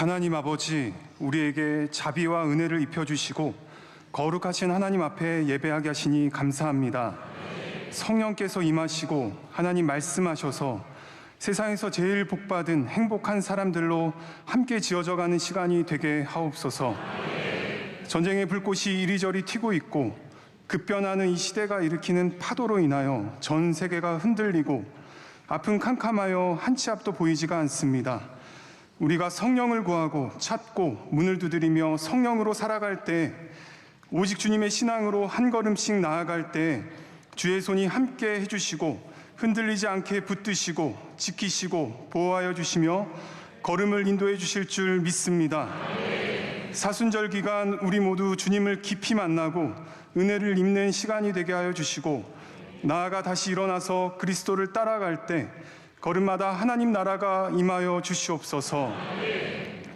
하나님 아버지, 우리에게 자비와 은혜를 입혀주시고 거룩하신 하나님 앞에 예배하게 하시니 감사합니다. 성령께서 임하시고 하나님 말씀하셔서 세상에서 제일 복받은 행복한 사람들로 함께 지어져가는 시간이 되게 하옵소서. 전쟁의 불꽃이 이리저리 튀고 있고 급변하는 이 시대가 일으키는 파도로 인하여 전 세계가 흔들리고 앞은 캄캄하여 한 치 앞도 보이지가 않습니다. 우리가 성령을 구하고 찾고 문을 두드리며 성령으로 살아갈 때, 오직 주님의 신앙으로 한 걸음씩 나아갈 때 주의 손이 함께 해주시고 흔들리지 않게 붙드시고 지키시고 보호하여 주시며 걸음을 인도해 주실 줄 믿습니다. 사순절 기간 우리 모두 주님을 깊이 만나고 은혜를 입는 시간이 되게 하여 주시고, 나아가 다시 일어나서 그리스도를 따라갈 때 걸음마다 하나님 나라가 임하여 주시옵소서.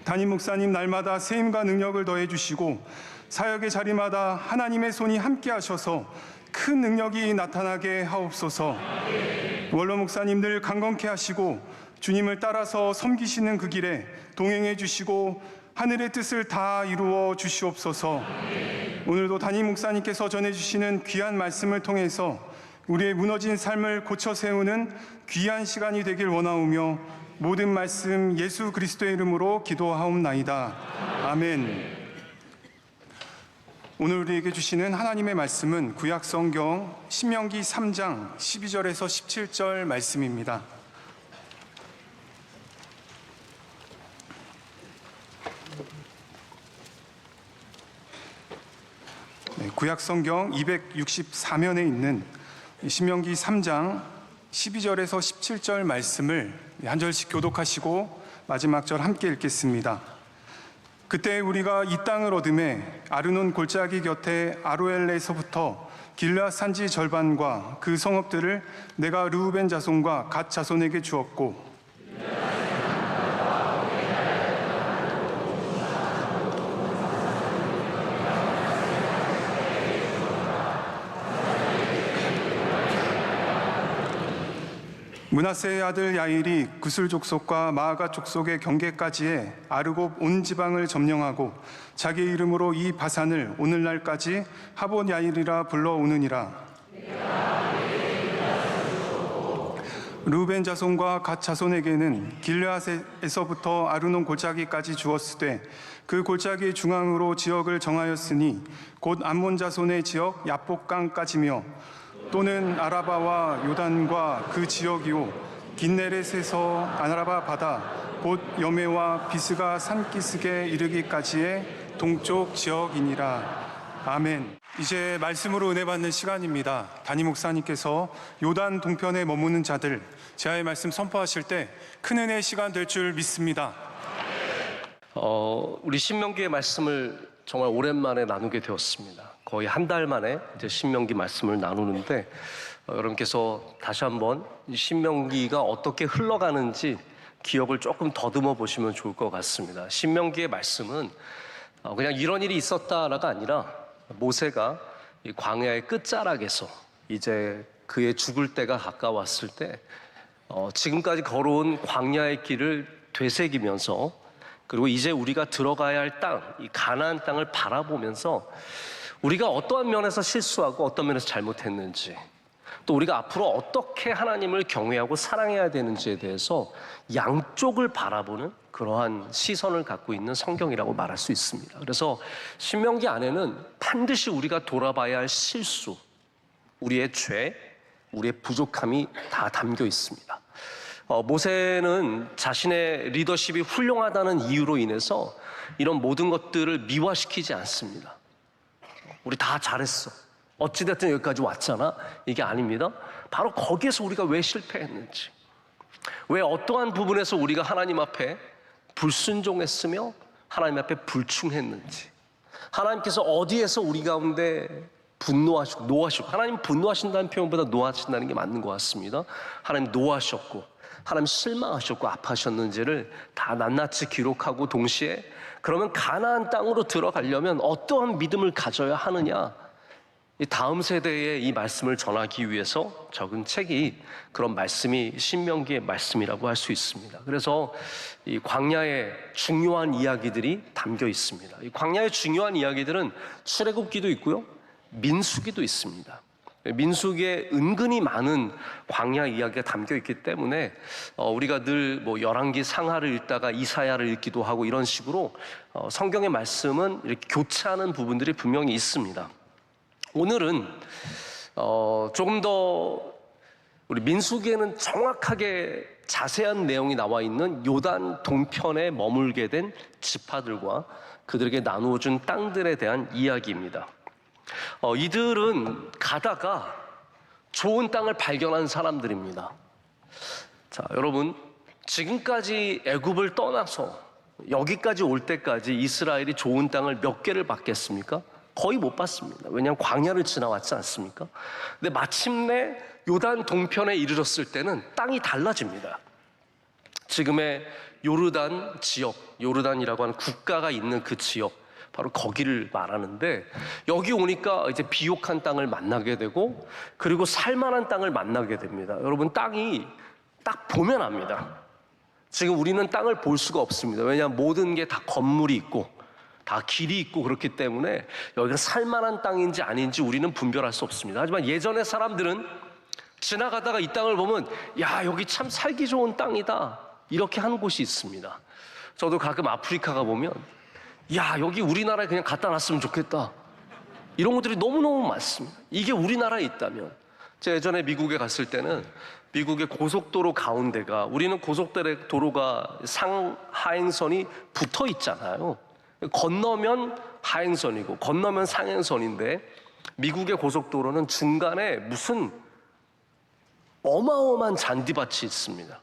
담임 목사님 날마다 세임과 능력을 더해 주시고 사역의 자리마다 하나님의 손이 함께 하셔서 큰 능력이 나타나게 하옵소서. 원로 목사님들 강건케 하시고 주님을 따라서 섬기시는 그 길에 동행해 주시고 하늘의 뜻을 다 이루어 주시옵소서. 오늘도 담임 목사님께서 전해주시는 귀한 말씀을 통해서 우리의 무너진 삶을 고쳐 세우는 귀한 시간이 되길 원하오며 모든 말씀 예수 그리스도의 이름으로 기도하옵나이다. 아멘. 오늘 우리에게 주시는 하나님의 말씀은 구약 성경 신명기 3장 12절에서 17절 말씀입니다. 구약 성경 264면에 있는 신명기 3장 12절에서 17절 말씀을 한 절씩 교독하시고 마지막 절 함께 읽겠습니다. 그때 우리가 이 땅을 얻음에 아르논 골짜기 곁에 아로엘에서부터 길르앗 산지 절반과 그 성읍들을 내가 르우벤 자손과 갓 자손에게 주었고, 므낫세의 아들 야일이 구슬 족속과 마아가 족속의 경계까지의 아르곱 온 지방을 점령하고 자기 이름으로 이 바산을 오늘날까지 하봇 야일이라 불러오느니라. 르우벤 자손과 갓 자손에게는 길르앗에서부터 아르논 골짜기까지 주었으되 그 골짜기 중앙으로 지역을 정하였으니 곧 암몬 자손의 지역 야복강까지며 또는 아라바와 요단과 그 지역이요 긴네렛에서 아라바 바다 곧 여메와 비스가 산기슭에 이르기까지의 동쪽 지역이니라. 아멘. 이제 말씀으로 은혜 받는 시간입니다. 담임 목사님께서 요단 동편에 머무는 자들 제아의 말씀 선포하실 때 큰 은혜의 시간 될 줄 믿습니다. 우리 신명기의 말씀을 정말 오랜만에 나누게 되었습니다. 거의 한 달 만에 이제 신명기 말씀을 나누는데, 여러분께서 다시 한번 신명기가 어떻게 흘러가는지 기억을 조금 더듬어 보시면 좋을 것 같습니다. 신명기의 말씀은 그냥 이런 일이 있었다가 아니라 모세가 이 광야의 끝자락에서 이제 그의 죽을 때가 가까웠을 때 지금까지 걸어온 광야의 길을 되새기면서, 그리고 이제 우리가 들어가야 할 땅, 이 가나안 땅을 바라보면서 우리가 어떠한 면에서 실수하고 어떤 면에서 잘못했는지, 또 우리가 앞으로 어떻게 하나님을 경외하고 사랑해야 되는지에 대해서 양쪽을 바라보는 그러한 시선을 갖고 있는 성경이라고 말할 수 있습니다. 그래서 신명기 안에는 반드시 우리가 돌아봐야 할 실수, 우리의 죄, 우리의 부족함이 다 담겨 있습니다. 모세는 자신의 리더십이 훌륭하다는 이유로 인해서 이런 모든 것들을 미화시키지 않습니다. 우리 다 잘했어, 어찌됐든 여기까지 왔잖아, 이게 아닙니다. 바로 거기에서 우리가 왜 실패했는지, 왜 어떠한 부분에서 우리가 하나님 앞에 불순종했으며 하나님 앞에 불충했는지, 하나님께서 어디에서 우리 가운데 분노하시고 노하시고, 하나님 분노하신다는 표현보다 노하신다는 게 맞는 것 같습니다. 하나님 노하셨고 하나님 실망하셨고 아파하셨는지를 다 낱낱이 기록하고, 동시에 그러면 가나안 땅으로 들어가려면 어떠한 믿음을 가져야 하느냐, 이 다음 세대에 이 말씀을 전하기 위해서 적은 책이 그런 말씀이 신명기의 말씀이라고 할 수 있습니다. 그래서 이 광야의 중요한 이야기들이 담겨 있습니다. 이 광야의 중요한 이야기들은 출애굽기도 있고요, 민수기도 있습니다. 민수기에 은근히 많은 광야 이야기가 담겨 있기 때문에 우리가 늘 뭐 열왕기 상하를 읽다가 이사야를 읽기도 하고 이런 식으로 성경의 말씀은 이렇게 교차하는 부분들이 분명히 있습니다. 오늘은 조금 더 우리 민수기에는 정확하게 자세한 내용이 나와 있는 요단 동편에 머물게 된 지파들과 그들에게 나누어준 땅들에 대한 이야기입니다. 이들은 가다가 좋은 땅을 발견한 사람들입니다. 자, 여러분, 지금까지 애굽을 떠나서 여기까지 올 때까지 이스라엘이 좋은 땅을 몇 개를 받겠습니까? 거의 못 받습니다. 왜냐하면 광야를 지나왔지 않습니까? 근데 마침내 요단 동편에 이르렀을 때는 땅이 달라집니다. 지금의 요르단 지역, 요르단이라고 하는 국가가 있는 그 지역, 바로 거기를 말하는데, 여기 오니까 이제 비옥한 땅을 만나게 되고, 그리고 살만한 땅을 만나게 됩니다. 여러분, 땅이 딱 보면 압니다. 지금 우리는 땅을 볼 수가 없습니다. 왜냐하면 모든 게 다 건물이 있고 다 길이 있고 그렇기 때문에 여기가 살만한 땅인지 아닌지 우리는 분별할 수 없습니다. 하지만 예전의 사람들은 지나가다가 이 땅을 보면, 야, 여기 참 살기 좋은 땅이다, 이렇게 하는 곳이 있습니다. 저도 가끔 아프리카 가보면, 야, 여기 우리나라에 그냥 갖다 놨으면 좋겠다, 이런 것들이 너무너무 많습니다. 이게 우리나라에 있다면. 제가 예전에 미국에 갔을 때는 미국의 고속도로 가운데가, 우리는 고속도로가 상하행선이 붙어 있잖아요. 건너면 하행선이고 건너면 상행선인데, 미국의 고속도로는 중간에 무슨 어마어마한 잔디밭이 있습니다.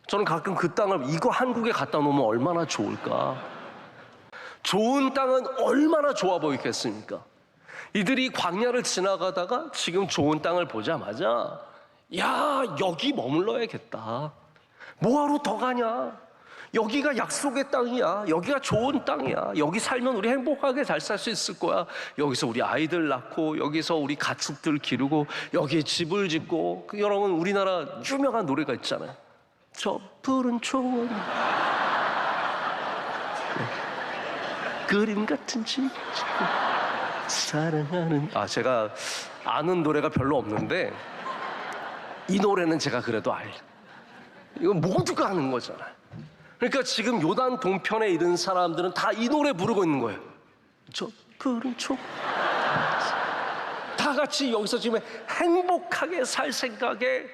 저는 가끔 그 땅을, 이거 한국에 갖다 놓으면 얼마나 좋을까. 좋은 땅은 얼마나 좋아 보이겠습니까? 이들이 광야를 지나가다가 지금 좋은 땅을 보자마자, 야, 여기 머물러야겠다, 뭐하러 더 가냐, 여기가 약속의 땅이야, 여기가 좋은 땅이야, 여기 살면 우리 행복하게 잘 살 수 있을 거야, 여기서 우리 아이들 낳고 여기서 우리 가축들 기르고 여기에 집을 짓고. 여러분, 우리나라 유명한 노래가 있잖아요. 저 푸른 초원, 그림 같은 집 짓고 사랑하는. 제가 아는 노래가 별로 없는데 이 노래는 제가 그래도 알죠. 이건 모두가 아는 거잖아요. 그러니까 지금 요단 동편에 이른 사람들은 다 이 노래 부르고 있는 거예요. 저 푸른 초. 다 같이 여기서 지금 행복하게 살 생각에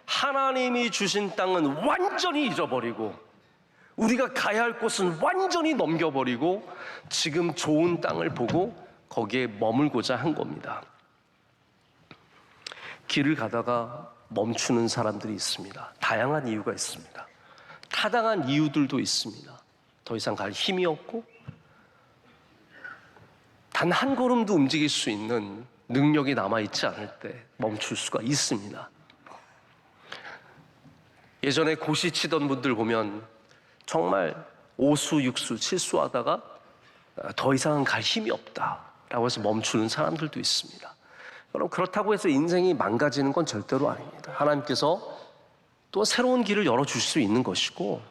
하나님이 주신 땅은 완전히 잊어버리고, 우리가 가야 할 곳은 완전히 넘겨버리고 지금 좋은 땅을 보고 거기에 머물고자 한 겁니다. 길을 가다가 멈추는 사람들이 있습니다. 다양한 이유가 있습니다. 타당한 이유들도 있습니다. 더 이상 갈 힘이 없고 단 한 걸음도 움직일 수 있는 능력이 남아있지 않을 때 멈출 수가 있습니다. 예전에 고시 치던 분들 보면 정말 5수, 6수, 7수 하다가 더 이상은 갈 힘이 없다라고 해서 멈추는 사람들도 있습니다. 여러분, 그렇다고 해서 인생이 망가지는 건 절대로 아닙니다. 하나님께서 또 새로운 길을 열어줄 수 있는 것이고,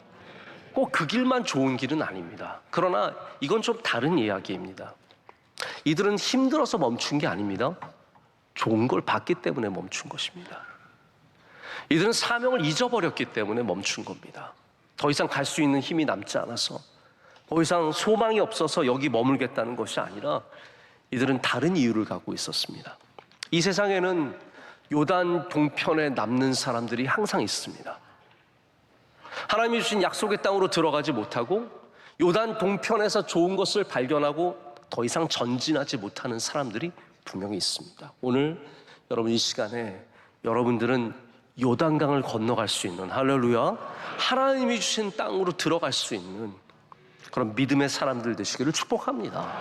꼭 그 길만 좋은 길은 아닙니다. 그러나 이건 좀 다른 이야기입니다. 이들은 힘들어서 멈춘 게 아닙니다. 좋은 걸 봤기 때문에 멈춘 것입니다. 이들은 사명을 잊어버렸기 때문에 멈춘 겁니다. 더 이상 갈 수 있는 힘이 남지 않아서, 더 이상 소망이 없어서 여기 머물겠다는 것이 아니라 이들은 다른 이유를 갖고 있었습니다. 이 세상에는 요단 동편에 남는 사람들이 항상 있습니다. 하나님이 주신 약속의 땅으로 들어가지 못하고 요단 동편에서 좋은 것을 발견하고 더 이상 전진하지 못하는 사람들이 분명히 있습니다. 오늘 여러분, 이 시간에 여러분들은 요단강을 건너갈 수 있는, 할렐루야, 하나님이 주신 땅으로 들어갈 수 있는 그런 믿음의 사람들 되시기를 축복합니다.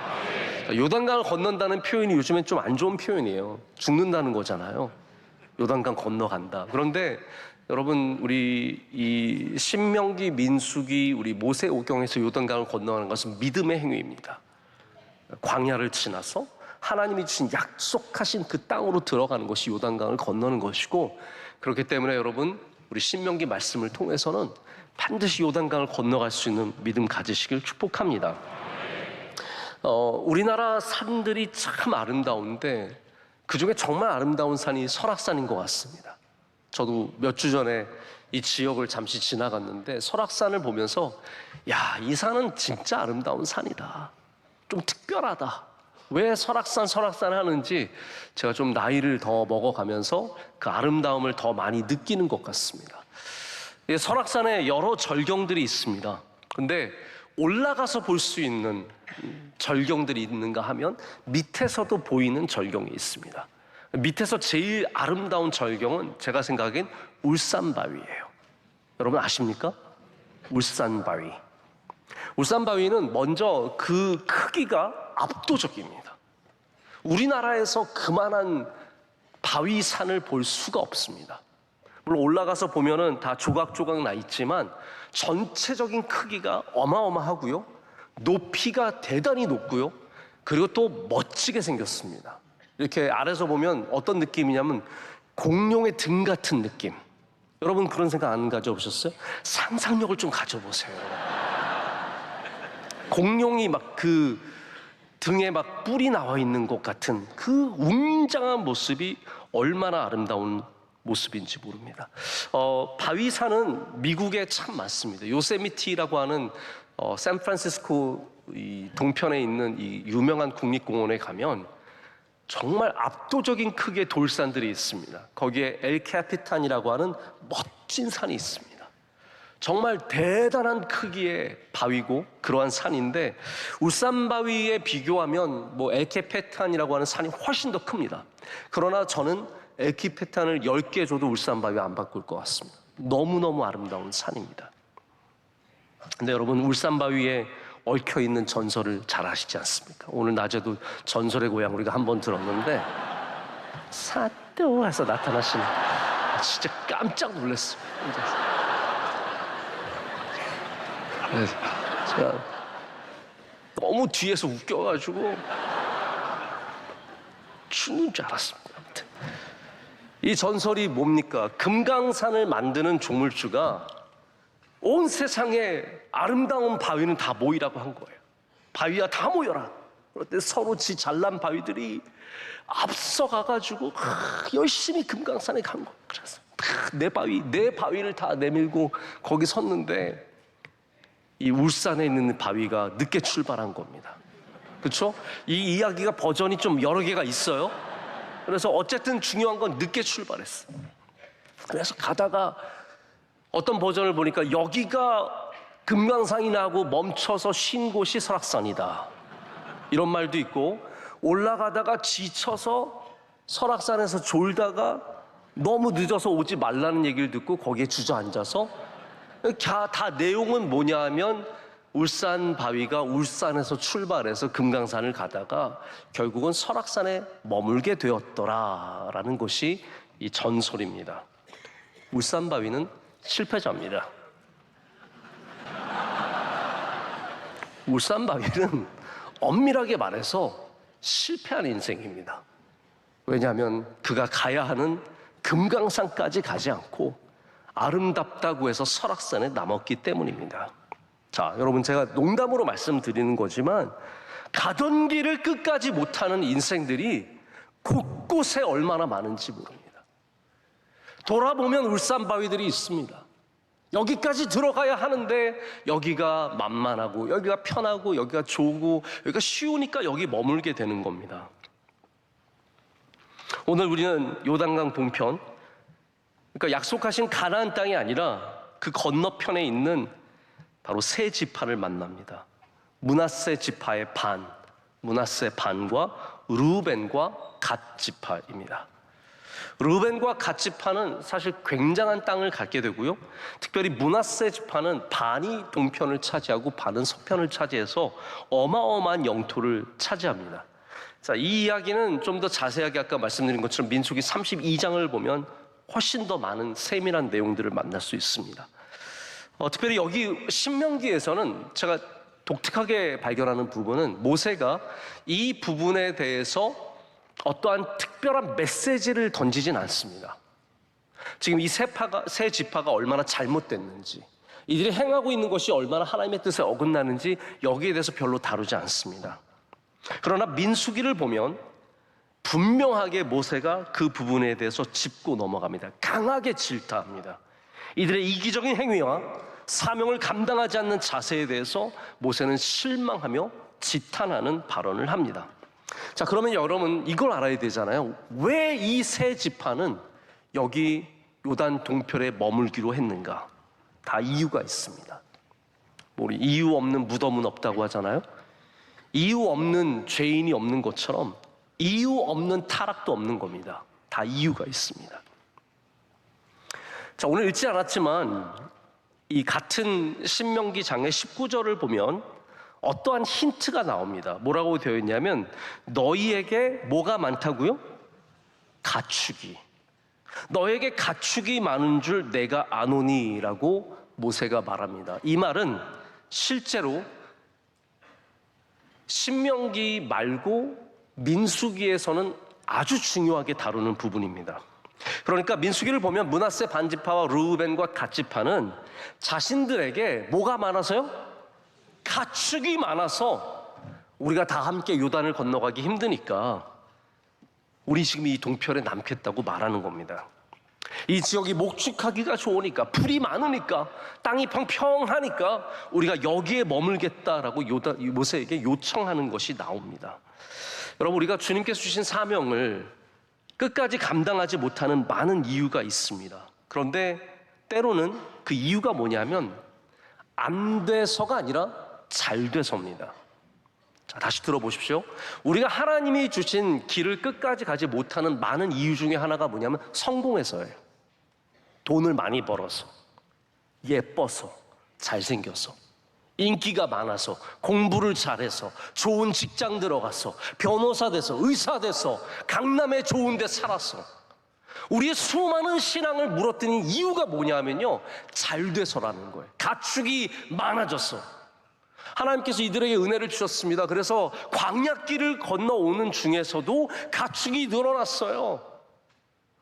요단강을 건넌다는 표현이 요즘엔 좀 안 좋은 표현이에요. 죽는다는 거잖아요. 요단강 건너간다. 그런데 여러분, 우리 이 신명기, 민수기, 우리 모세오경에서 요단강을 건너가는 것은 믿음의 행위입니다. 광야를 지나서 하나님이 주신 약속하신 그 땅으로 들어가는 것이 요단강을 건너는 것이고, 그렇기 때문에 여러분, 우리 신명기 말씀을 통해서는 반드시 요단강을 건너갈 수 있는 믿음 가지시길 축복합니다. 우리나라 산들이 참 아름다운데 그 중에 정말 아름다운 산이 설악산인 것 같습니다. 저도 몇 주 전에 이 지역을 잠시 지나갔는데 설악산을 보면서 야, 이 산은 진짜 아름다운 산이다. 좀 특별하다. 왜 설악산 하는지 제가 좀 나이를 더 먹어가면서 그 아름다움을 더 많이 느끼는 것 같습니다. 설악산에 여러 절경들이 있습니다. 근데 올라가서 볼 수 있는 절경들이 있는가 하면 밑에서도 보이는 절경이 있습니다. 밑에서 제일 아름다운 절경은 제가 생각엔 울산바위예요. 여러분 아십니까? 울산바위. 울산바위는 먼저 그 크기가 압도적입니다. 우리나라에서 그만한 바위산을 볼 수가 없습니다. 물론 올라가서 보면은 다 조각조각 나 있지만 전체적인 크기가 어마어마하고요. 높이가 대단히 높고요. 그리고 또 멋지게 생겼습니다. 이렇게 아래서 보면 어떤 느낌이냐면 공룡의 등 같은 느낌. 여러분 그런 생각 안 가져보셨어요? 상상력을 좀 가져보세요. 공룡이 막 그 등에 막 뿔이 나와 있는 것 같은 그 웅장한 모습이 얼마나 아름다운 모습인지 모릅니다. 바위산은 미국에 참 많습니다. 요세미티라고 하는 샌프란시스코 이 동편에 있는 이 유명한 국립공원에 가면 정말 압도적인 크기의 돌산들이 있습니다. 거기에 엘 캐피탄이라고 하는 멋진 산이 있습니다. 정말 대단한 크기의 바위고 그러한 산인데 울산바위에 비교하면 뭐 엘 캐피탄이라고 하는 산이 훨씬 더 큽니다. 그러나 저는 엘 캐피탄을 10개 줘도 울산바위 안 바꿀 것 같습니다. 너무너무 아름다운 산입니다. 근데 여러분 울산바위에 얽혀있는 전설을 잘 아시지 않습니까? 오늘 낮에도 전설의 고향 우리가 한번 들었는데 사또 해서 나타나시는 진짜 깜짝 놀랐어요. 제가 너무 뒤에서 웃겨가지고 죽는 줄 알았습니다. 이 전설이 뭡니까? 금강산을 만드는 조물주가 온 세상에 아름다운 바위는 다 모이라고 한 거예요. 바위야 다 모여라. 그런데 서로 지 잘난 바위들이 앞서가가지고 열심히 금강산에 간 거예요. 그래서 내 바위를 다 내밀고 거기 섰는데 이 울산에 있는 바위가 늦게 출발한 겁니다. 그렇죠? 이 이야기가 버전이 좀 여러 개가 있어요. 그래서 어쨌든 중요한 건 늦게 출발했어. 그래서 가다가 어떤 버전을 보니까 여기가 금강산이나 하고 멈춰서 쉰 곳이 설악산이다. 이런 말도 있고 올라가다가 지쳐서 설악산에서 졸다가 너무 늦어서 오지 말라는 얘기를 듣고 거기에 주저앉아서 다 내용은 뭐냐 하면 울산 바위가 울산에서 출발해서 금강산을 가다가 결국은 설악산에 머물게 되었더라라는 것이 이 전설입니다. 울산 바위는 실패자입니다. 울산 바위는 엄밀하게 말해서 실패한 인생입니다. 왜냐하면 그가 가야 하는 금강산까지 가지 않고 아름답다고 해서 설악산에 남았기 때문입니다. 자, 여러분 제가 농담으로 말씀드리는 거지만 가던 길을 끝까지 못하는 인생들이 곳곳에 얼마나 많은지 모릅니다. 돌아보면 울산 바위들이 있습니다. 여기까지 들어가야 하는데 여기가 만만하고 여기가 편하고 여기가 좋고 여기가 쉬우니까 여기 머물게 되는 겁니다. 오늘 우리는 요단강 동편, 그러니까 약속하신 가나안 땅이 아니라 그 건너편에 있는 바로 세 지파를 만납니다. 므낫세 지파의 반, 므낫세 반과 르우벤과 갓 지파입니다. 르우벤과 갓 지파는 사실 굉장한 땅을 갖게 되고요. 특별히 므낫세 지파는 반이 동편을 차지하고 반은 서편을 차지해서 어마어마한 영토를 차지합니다. 자, 이 이야기는 좀 더 자세하게 아까 말씀드린 것처럼 민수기 32장을 보면 훨씬 더 많은 세밀한 내용들을 만날 수 있습니다. 특별히 여기 신명기에서는 제가 독특하게 발견하는 부분은 모세가 이 부분에 대해서 어떠한 특별한 메시지를 던지진 않습니다. 지금 이 세 지파가 얼마나 잘못됐는지, 이들이 행하고 있는 것이 얼마나 하나님의 뜻에 어긋나는지 여기에 대해서 별로 다루지 않습니다. 그러나 민수기를 보면 분명하게 모세가 그 부분에 대해서 짚고 넘어갑니다. 강하게 질타합니다. 이들의 이기적인 행위와 사명을 감당하지 않는 자세에 대해서 모세는 실망하며 지탄하는 발언을 합니다. 자, 그러면 여러분 이걸 알아야 되잖아요. 왜 이 세 지파는 여기 요단 동편에 머물기로 했는가? 다 이유가 있습니다. 우리 이유 없는 무덤은 없다고 하잖아요. 이유 없는 죄인이 없는 것처럼 이유 없는 타락도 없는 겁니다. 다 이유가 있습니다. 자, 오늘 읽지 않았지만 이 같은 신명기 장의 19절을 보면 어떠한 힌트가 나옵니다. 뭐라고 되어 있냐면 너희에게 뭐가 많다고요? 가축이. 너에게 가축이 많은 줄 내가 아노니라고 모세가 말합니다. 이 말은 실제로 신명기 말고 민수기에서는 아주 중요하게 다루는 부분입니다. 그러니까 민수기를 보면 므낫세 반지파와 르우벤과 갓지파는 자신들에게 뭐가 많아서요? 가축이 많아서 우리가 다 함께 요단을 건너가기 힘드니까 우리 지금 이 동편에 남겠다고 말하는 겁니다. 이 지역이 목축하기가 좋으니까, 풀이 많으니까, 땅이 평평하니까 우리가 여기에 머물겠다라고 모세에게 요청하는 것이 나옵니다. 여러분, 우리가 주님께서 주신 사명을 끝까지 감당하지 못하는 많은 이유가 있습니다. 그런데 때로는 그 이유가 뭐냐면 안 돼서가 아니라 잘 돼서입니다. 자, 다시 들어보십시오. 우리가 하나님이 주신 길을 끝까지 가지 못하는 많은 이유 중에 하나가 뭐냐면 성공해서예요. 돈을 많이 벌어서, 예뻐서, 잘생겨서, 인기가 많아서, 공부를 잘해서, 좋은 직장 들어가서, 변호사 돼서, 의사 돼서, 강남에 좋은 데 살아서. 우리의 수많은 신앙을 물었더니 이유가 뭐냐면요, 잘 돼서라는 거예요. 가축이 많아졌어. 하나님께서 이들에게 은혜를 주셨습니다. 그래서 광야길을 건너오는 중에서도 가축이 늘어났어요.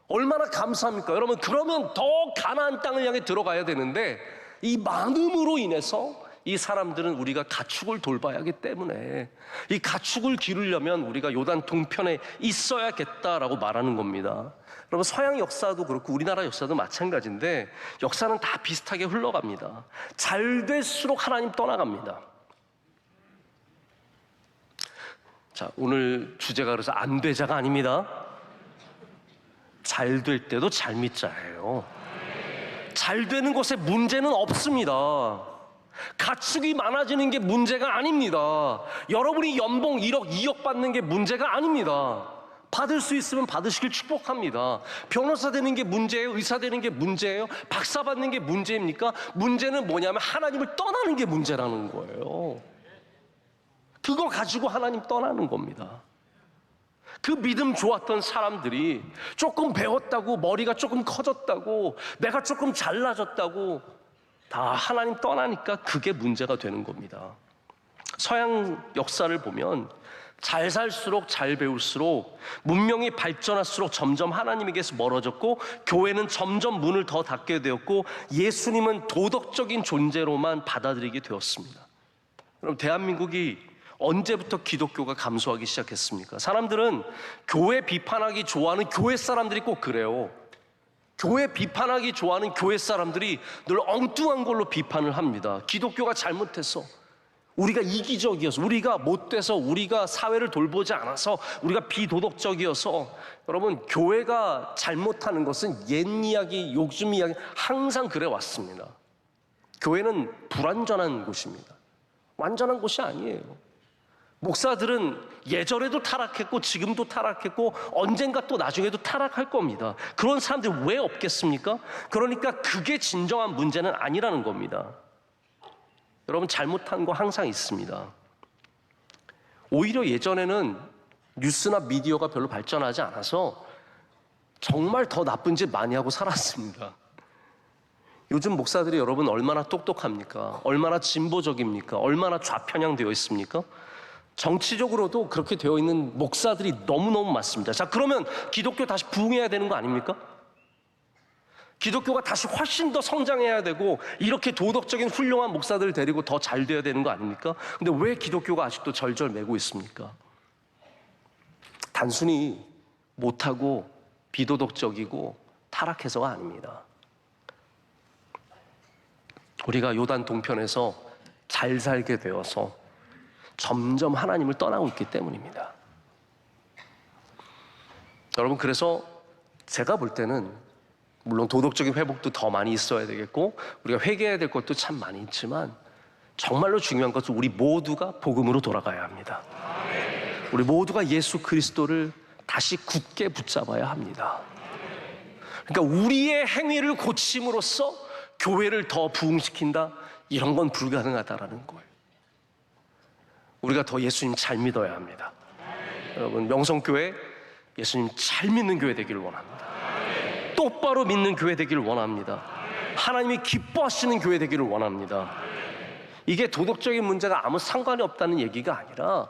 얼마나 감사합니까? 여러분, 그러면 더 가나안 땅을 향해 들어가야 되는데 이 많음으로 인해서 이 사람들은 우리가 가축을 돌봐야 하기 때문에 이 가축을 기르려면 우리가 요단 동편에 있어야겠다라고 말하는 겁니다. 여러분, 서양 역사도 그렇고 우리나라 역사도 마찬가지인데 역사는 다 비슷하게 흘러갑니다. 잘 될수록 하나님 떠나갑니다. 자, 오늘 주제가 그래서 안 되자가 아닙니다. 잘 될 때도 잘 믿자예요. 잘 되는 것에 문제는 없습니다. 가축이 많아지는 게 문제가 아닙니다. 여러분이 연봉 1억, 2억 받는 게 문제가 아닙니다. 받을 수 있으면 받으시길 축복합니다. 변호사 되는 게 문제예요? 의사 되는 게 문제예요? 박사 받는 게 문제입니까? 문제는 뭐냐면 하나님을 떠나는 게 문제라는 거예요. 그거 가지고 하나님 떠나는 겁니다. 그 믿음 좋았던 사람들이 조금 배웠다고, 머리가 조금 커졌다고, 내가 조금 잘나졌다고 다 하나님 떠나니까 그게 문제가 되는 겁니다. 서양 역사를 보면 잘 살수록, 잘 배울수록, 문명이 발전할수록 점점 하나님에게서 멀어졌고, 교회는 점점 문을 더 닫게 되었고, 예수님은 도덕적인 존재로만 받아들이게 되었습니다. 그럼 대한민국이 언제부터 기독교가 감소하기 시작했습니까? 사람들은 교회 비판하기 좋아하는 교회 사람들이 꼭 그래요. 교회 비판하기 좋아하는 교회 사람들이 늘 엉뚱한 걸로 비판을 합니다. 기독교가 잘못해서, 우리가 이기적이어서, 우리가 못돼서, 우리가 사회를 돌보지 않아서, 우리가 비도덕적이어서. 여러분, 교회가 잘못하는 것은 옛 이야기, 요즘 이야기 항상 그래 왔습니다. 교회는 불완전한 곳입니다. 완전한 곳이 아니에요. 목사들은 예전에도 타락했고 지금도 타락했고 언젠가 또 나중에도 타락할 겁니다. 그런 사람들이 왜 없겠습니까? 그러니까 그게 진정한 문제는 아니라는 겁니다. 여러분, 잘못한 거 항상 있습니다. 오히려 예전에는 뉴스나 미디어가 별로 발전하지 않아서 정말 더 나쁜 짓 많이 하고 살았습니다. 요즘 목사들이 여러분 얼마나 똑똑합니까? 얼마나 진보적입니까? 얼마나 좌편향되어 있습니까? 정치적으로도 그렇게 되어 있는 목사들이 너무너무 많습니다. 자, 그러면 기독교 다시 부흥해야 되는 거 아닙니까? 기독교가 다시 훨씬 더 성장해야 되고 이렇게 도덕적인 훌륭한 목사들을 데리고 더 잘 돼야 되는 거 아닙니까? 근데 왜 기독교가 아직도 절절매고 있습니까? 단순히 못하고 비도덕적이고 타락해서가 아닙니다. 우리가 요단 동편에서 잘 살게 되어서 점점 하나님을 떠나고 있기 때문입니다. 여러분, 그래서 제가 볼 때는 물론 도덕적인 회복도 더 많이 있어야 되겠고 우리가 회개해야 될 것도 참 많이 있지만 정말로 중요한 것은 우리 모두가 복음으로 돌아가야 합니다. 우리 모두가 예수 그리스도를 다시 굳게 붙잡아야 합니다. 그러니까 우리의 행위를 고침으로써 교회를 더 부흥시킨다? 이런 건 불가능하다라는 거예요. 우리가 더 예수님 잘 믿어야 합니다. 여러분, 명성교회 예수님 잘 믿는 교회 되기를 원합니다. 똑바로 믿는 교회 되기를 원합니다. 하나님이 기뻐하시는 교회 되기를 원합니다. 이게 도덕적인 문제가 아무 상관이 없다는 얘기가 아니라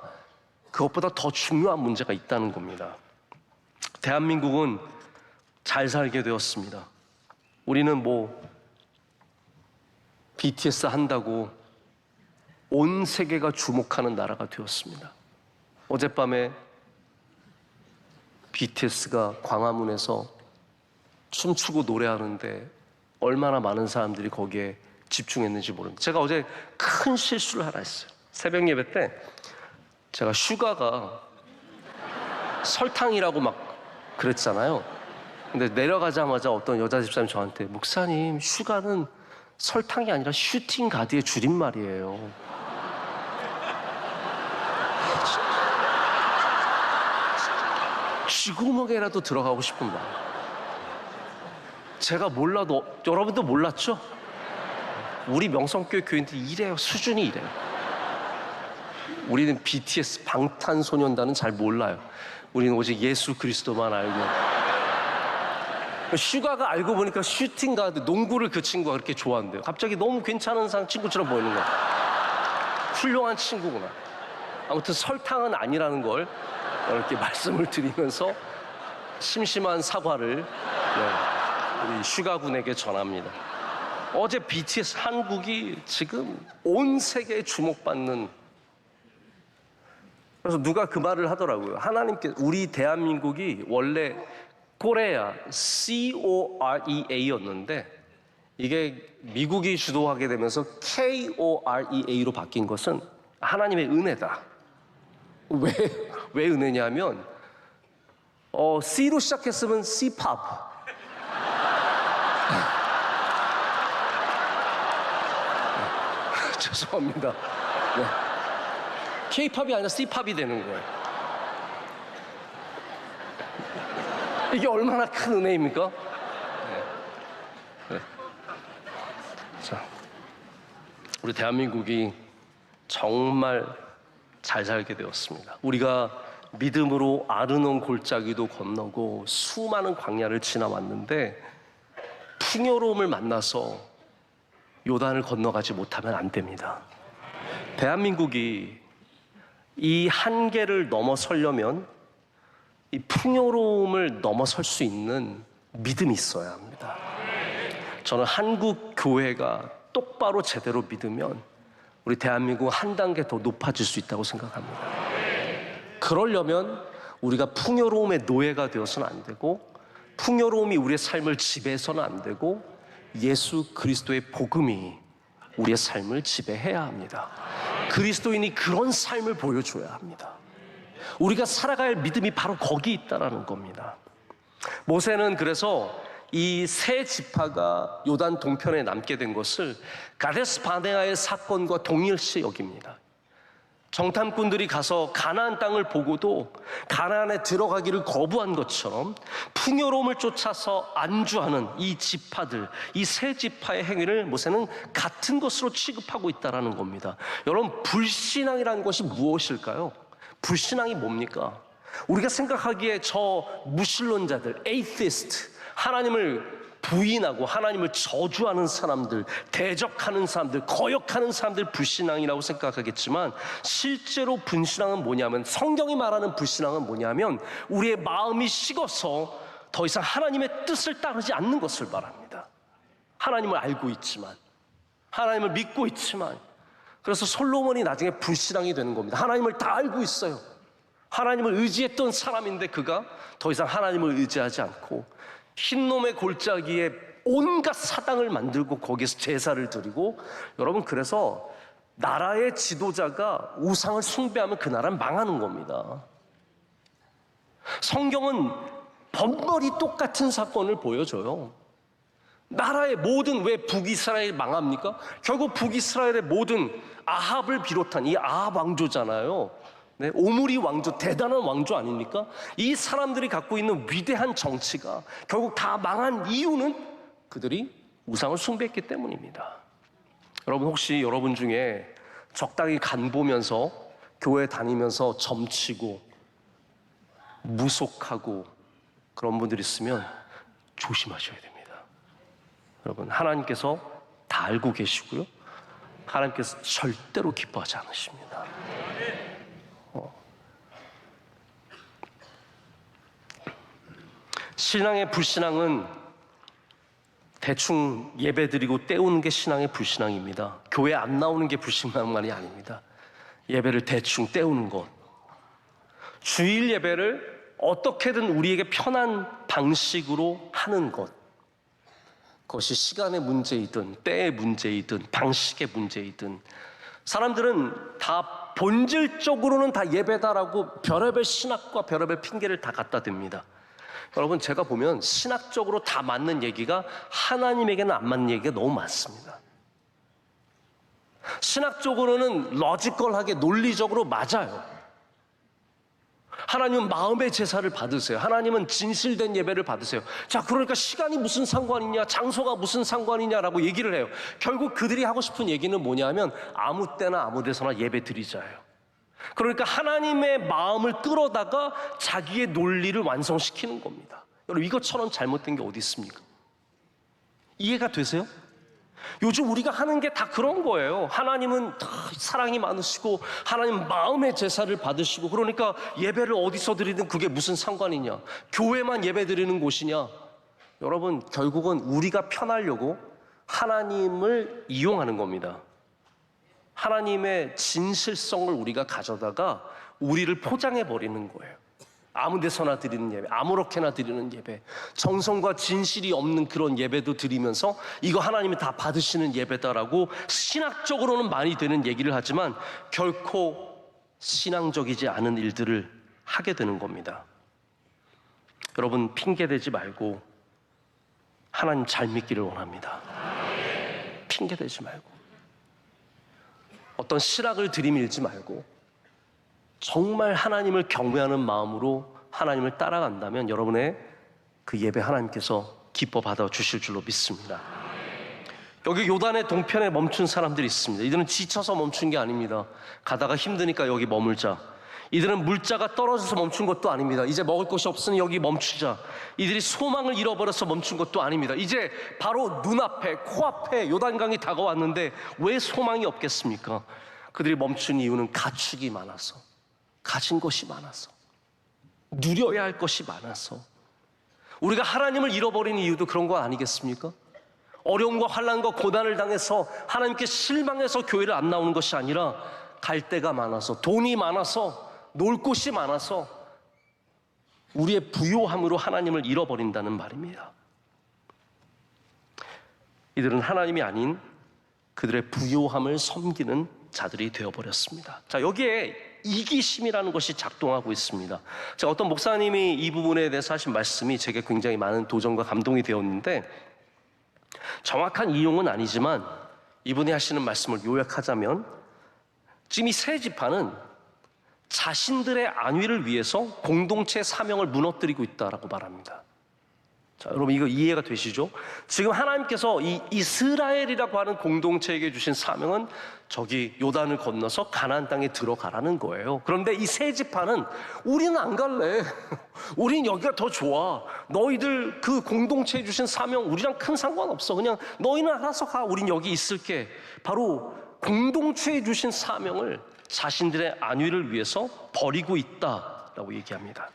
그것보다 더 중요한 문제가 있다는 겁니다. 대한민국은 잘 살게 되었습니다. 우리는 BTS 한다고 온 세계가 주목하는 나라가 되었습니다. 어젯밤에 BTS가 광화문에서 춤추고 노래하는데 얼마나 많은 사람들이 거기에 집중했는지 모릅니다. 제가 어제 큰 실수를 하나 했어요. 새벽 예배 때 제가 슈가가 설탕이라고 막 그랬잖아요. 근데 내려가자마자 어떤 여자 집사님 저한테 목사님, 슈가는 설탕이 아니라 슈팅 가드의 줄임말이에요. 쥐구멍에라도 들어가고 싶은 마음. 제가 몰라도 여러분도 몰랐죠? 우리 명성교회 교인들이 이래요. 수준이 이래요. 우리는 BTS 방탄소년단은 잘 몰라요. 우리는 오직 예수 그리스도만 알고. 슈가가 알고 보니까 슈팅가드, 농구를 그 친구가 그렇게 좋아한대요. 갑자기 너무 괜찮은 친구처럼 보이는 거야. 훌륭한 친구구나. 아무튼 설탕은 아니라는 걸 이렇게 말씀을 드리면서 심심한 사과를 우리 슈가 군에게 전합니다. 어제 BTS 한국이 지금 온 세계에 주목받는, 그래서 누가 그 말을 하더라고요. 하나님께 우리 대한민국이 원래 코레아 COREA였는데 이게 미국이 주도하게 되면서 KOREA로 바뀐 것은 하나님의 은혜다. 왜 은혜냐면 C로 시작했으면 C-pop, 죄송합니다. 네. K-팝이 아니라 C-팝이 되는 거예요. 이게 얼마나 큰 은혜입니까? 네. 자, 우리 대한민국이 정말 잘 살게 되었습니다. 우리가 믿음으로 아르논 골짜기도 건너고 수많은 광야를 지나왔는데 풍요로움을 만나서 요단을 건너가지 못하면 안 됩니다. 대한민국이 이 한계를 넘어서려면 이 풍요로움을 넘어설 수 있는 믿음이 있어야 합니다. 저는 한국 교회가 똑바로 제대로 믿으면 우리 대한민국 한 단계 더 높아질 수 있다고 생각합니다. 그러려면 우리가 풍요로움의 노예가 되어서는 안 되고 풍요로움이 우리의 삶을 지배해서는 안 되고 예수 그리스도의 복음이 우리의 삶을 지배해야 합니다. 그리스도인이 그런 삶을 보여줘야 합니다. 우리가 살아갈 믿음이 바로 거기 있다라는 겁니다. 모세는 그래서 이 세 지파가 요단 동편에 남게 된 것을 가데스 바네아의 사건과 동일시 여깁니다. 정탐꾼들이 가서 가나안 땅을 보고도 가나안에 들어가기를 거부한 것처럼 풍요로움을 쫓아서 안주하는 이 지파들, 이 세 지파의 행위를 모세는 같은 것으로 취급하고 있다는 겁니다. 여러분, 불신앙이라는 것이 무엇일까요? 불신앙이 뭡니까? 우리가 생각하기에 저 무신론자들, 에이티스트, 하나님을 부인하고 하나님을 저주하는 사람들, 대적하는 사람들, 거역하는 사람들 불신앙이라고 생각하겠지만 실제로 불신앙은 뭐냐면, 성경이 말하는 불신앙은 뭐냐면 우리의 마음이 식어서 더 이상 하나님의 뜻을 따르지 않는 것을 말합니다. 하나님을 알고 있지만, 하나님을 믿고 있지만, 그래서 솔로몬이 나중에 불신앙이 되는 겁니다. 하나님을 다 알고 있어요. 하나님을 의지했던 사람인데 그가 더 이상 하나님을 의지하지 않고 흰놈의 골짜기에 온갖 사당을 만들고 거기에서 제사를 드리고, 여러분, 그래서 나라의 지도자가 우상을 숭배하면 그 나라는 망하는 겁니다. 성경은 번번이 똑같은 사건을 보여줘요. 나라의 모든, 왜 북이스라엘이 망합니까? 결국 북이스라엘의 모든, 아합을 비롯한 이 아합 왕조잖아요. 네, 오므리 왕조, 대단한 왕조 아닙니까? 이 사람들이 갖고 있는 위대한 정치가 결국 다 망한 이유는 그들이 우상을 숭배했기 때문입니다. 여러분, 혹시 여러분 중에 적당히 간 보면서 교회 다니면서 점치고 무속하고 그런 분들 있으면 조심하셔야 됩니다. 여러분, 하나님께서 다 알고 계시고요, 하나님께서 절대로 기뻐하지 않으십니다. 신앙의 불신앙은 대충 예배드리고 때우는 게 신앙의 불신앙입니다. 교회 안 나오는 게 불신앙만이 아닙니다. 예배를 대충 때우는 것, 주일 예배를 어떻게든 우리에게 편한 방식으로 하는 것, 그것이 시간의 문제이든 때의 문제이든 방식의 문제이든, 사람들은 다 본질적으로는 다 예배다라고 별의별 신학과 별의별 핑계를 다 갖다 댑니다. 여러분, 제가 보면 신학적으로 다 맞는 얘기가 하나님에게는 안 맞는 얘기가 너무 많습니다. 신학적으로는 러지컬하게 논리적으로 맞아요. 하나님은 마음의 제사를 받으세요. 하나님은 진실된 예배를 받으세요. 자, 그러니까 시간이 무슨 상관이냐, 장소가 무슨 상관이냐라고 얘기를 해요. 결국 그들이 하고 싶은 얘기는 뭐냐면 아무 때나 아무 데서나 예배 드리자예요. 그러니까 하나님의 마음을 끌어다가 자기의 논리를 완성시키는 겁니다. 여러분, 이것처럼 잘못된 게 어디 있습니까? 이해가 되세요? 요즘 우리가 하는 게 다 그런 거예요. 하나님은 다 사랑이 많으시고 하나님 마음의 제사를 받으시고, 그러니까 예배를 어디서 드리든 그게 무슨 상관이냐, 교회만 예배 드리는 곳이냐. 여러분, 결국은 우리가 편하려고 하나님을 이용하는 겁니다. 하나님의 진실성을 우리가 가져다가 우리를 포장해 버리는 거예요. 아무 데서나 드리는 예배, 아무렇게나 드리는 예배, 정성과 진실이 없는 그런 예배도 드리면서 이거 하나님이 다 받으시는 예배다라고 신학적으로는 많이 되는 얘기를 하지만 결코 신앙적이지 않은 일들을 하게 되는 겁니다. 여러분, 핑계대지 말고 하나님 잘 믿기를 원합니다. 핑계대지 말고, 어떤 실학을 들이밀지 말고 정말 하나님을 경외하는 마음으로 하나님을 따라간다면 여러분의 그 예배 하나님께서 기뻐 받아주실 줄로 믿습니다. 여기 요단의 동편에 멈춘 사람들이 있습니다. 이들은 지쳐서 멈춘 게 아닙니다. 가다가 힘드니까 여기 머물자. 이들은 물자가 떨어져서 멈춘 것도 아닙니다. 이제 먹을 것이 없으니 여기 멈추자. 이들이 소망을 잃어버려서 멈춘 것도 아닙니다. 이제 바로 눈앞에, 코앞에 요단강이 다가왔는데 왜 소망이 없겠습니까? 그들이 멈춘 이유는 가축이 많아서, 가진 것이 많아서, 누려야 할 것이 많아서. 우리가 하나님을 잃어버린 이유도 그런 거 아니겠습니까? 어려움과 환난과 고난을 당해서 하나님께 실망해서 교회를 안 나오는 것이 아니라 갈 데가 많아서, 돈이 많아서, 놀 곳이 많아서 우리의 부요함으로 하나님을 잃어버린다는 말입니다. 이들은 하나님이 아닌 그들의 부요함을 섬기는 자들이 되어버렸습니다. 자, 여기에 이기심이라는 것이 작동하고 있습니다. 제가 어떤 목사님이 이 부분에 대해서 하신 말씀이 제게 굉장히 많은 도전과 감동이 되었는데, 정확한 이용은 아니지만 이분이 하시는 말씀을 요약하자면, 지금 이 세 지파는 자신들의 안위를 위해서 공동체 사명을 무너뜨리고 있다라고 말합니다. 자, 여러분 이거 이해가 되시죠? 지금 하나님께서 이 이스라엘이라고 하는 공동체에게 주신 사명은 저기 요단을 건너서 가나안 땅에 들어가라는 거예요. 그런데 이 세 지파는 우리는 안 갈래. 우린 여기가 더 좋아. 너희들 그 공동체에 주신 사명 우리랑 큰 상관없어. 그냥 너희는 알아서 가. 우린 여기 있을게. 바로 공동체에 주신 사명을 자신들의 안위를 위해서 버리고 있다라고 얘기합니다.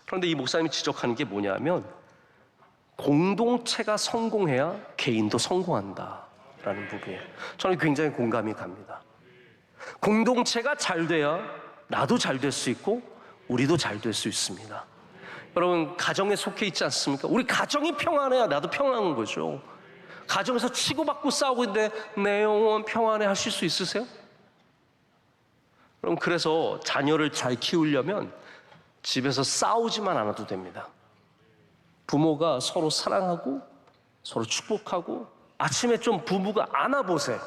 그런데 이 목사님이 지적하는 게 뭐냐면 공동체가 성공해야 개인도 성공한다라는 부분이에요. 저는 굉장히 공감이 갑니다. 공동체가 잘 돼야 나도 잘 될 수 있고 우리도 잘 될 수 있습니다. 여러분 가정에 속해 있지 않습니까? 우리 가정이 평안해야 나도 평안한 거죠. 가정에서 치고받고 싸우고 있는데 내 영혼 평안해 하실 수 있으세요? 그럼 그래서 자녀를 잘 키우려면 집에서 싸우지만 않아도 됩니다. 부모가 서로 사랑하고 서로 축복하고 아침에 좀 부부가 안아보세요.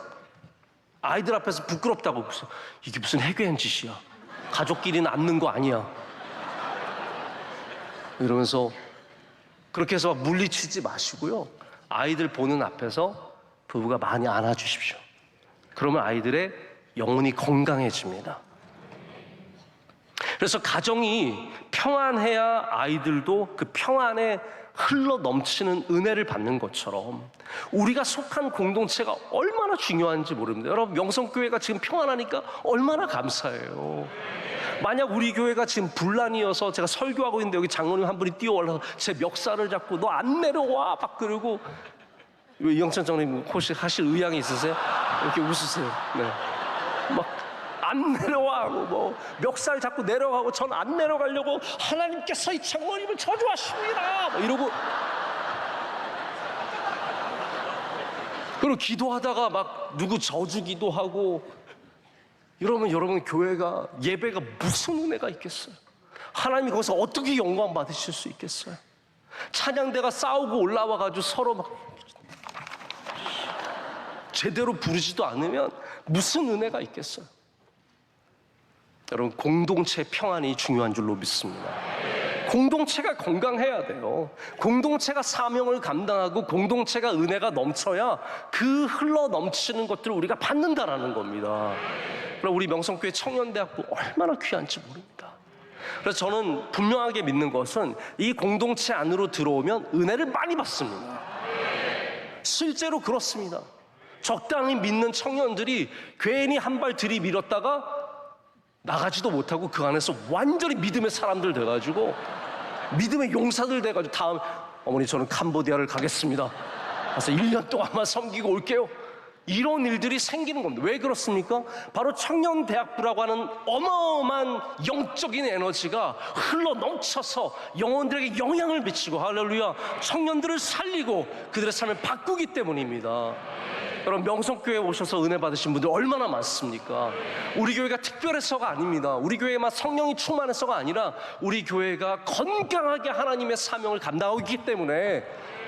아이들 앞에서 부끄럽다고 이게 무슨 해괴한 짓이야. 가족끼리는 안는 거 아니야. 이러면서 그렇게 해서 물리치지 마시고요. 아이들 보는 앞에서 부부가 많이 안아주십시오. 그러면 아이들의 영혼이 건강해집니다. 그래서 가정이 평안해야 아이들도 그 평안에 흘러 넘치는 은혜를 받는 것처럼 우리가 속한 공동체가 얼마나 중요한지 모릅니다. 여러분 명성교회가 지금 평안하니까 얼마나 감사해요. 만약 우리 교회가 지금 분란이어서 제가 설교하고 있는데 여기 장로님 한 분이 뛰어올라서 제 멱살을 잡고 너 안 내려와 막 그러고 이영찬 장로님 혹시 하실 의향이 있으세요? 이렇게 웃으세요. 네. 막 안 내려와 하고 뭐 멱살 잡고 내려가고 전 안 내려가려고 하나님께서 이 장로님을 저주하십니다 뭐 이러고 그리고 기도하다가 막 누구 저주 기도하고 이러면 여러분 교회가 예배가 무슨 은혜가 있겠어요? 하나님이 거기서 어떻게 영광 받으실 수 있겠어요? 찬양대가 싸우고 올라와가지고 서로 막 제대로 부르지도 않으면 무슨 은혜가 있겠어요? 여러분 공동체 평안이 중요한 줄로 믿습니다. 공동체가 건강해야 돼요. 공동체가 사명을 감당하고 공동체가 은혜가 넘쳐야 그 흘러 넘치는 것들을 우리가 받는다라는 겁니다. 그럼 우리 명성교회 청년대학부 얼마나 귀한지 모릅니다. 그래서 저는 분명하게 믿는 것은 이 공동체 안으로 들어오면 은혜를 많이 받습니다. 실제로 그렇습니다. 적당히 믿는 청년들이 괜히 한 발 들이밀었다가 나가지도 못하고 그 안에서 완전히 믿음의 사람들 돼가지고 믿음의 용사들 돼가지고 다음 어머니 저는 캄보디아를 가겠습니다. 그래서 1년 동안만 섬기고 올게요. 이런 일들이 생기는 겁니다. 왜 그렇습니까? 바로 청년대학부라고 하는 어마어마한 영적인 에너지가 흘러 넘쳐서 영혼들에게 영향을 미치고 할렐루야 청년들을 살리고 그들의 삶을 바꾸기 때문입니다. 여러분 명성교회에 오셔서 은혜 받으신 분들 얼마나 많습니까? 우리 교회가 특별해서가 아닙니다. 우리 교회만 성령이 충만해서가 아니라 우리 교회가 건강하게 하나님의 사명을 감당하고 있기 때문에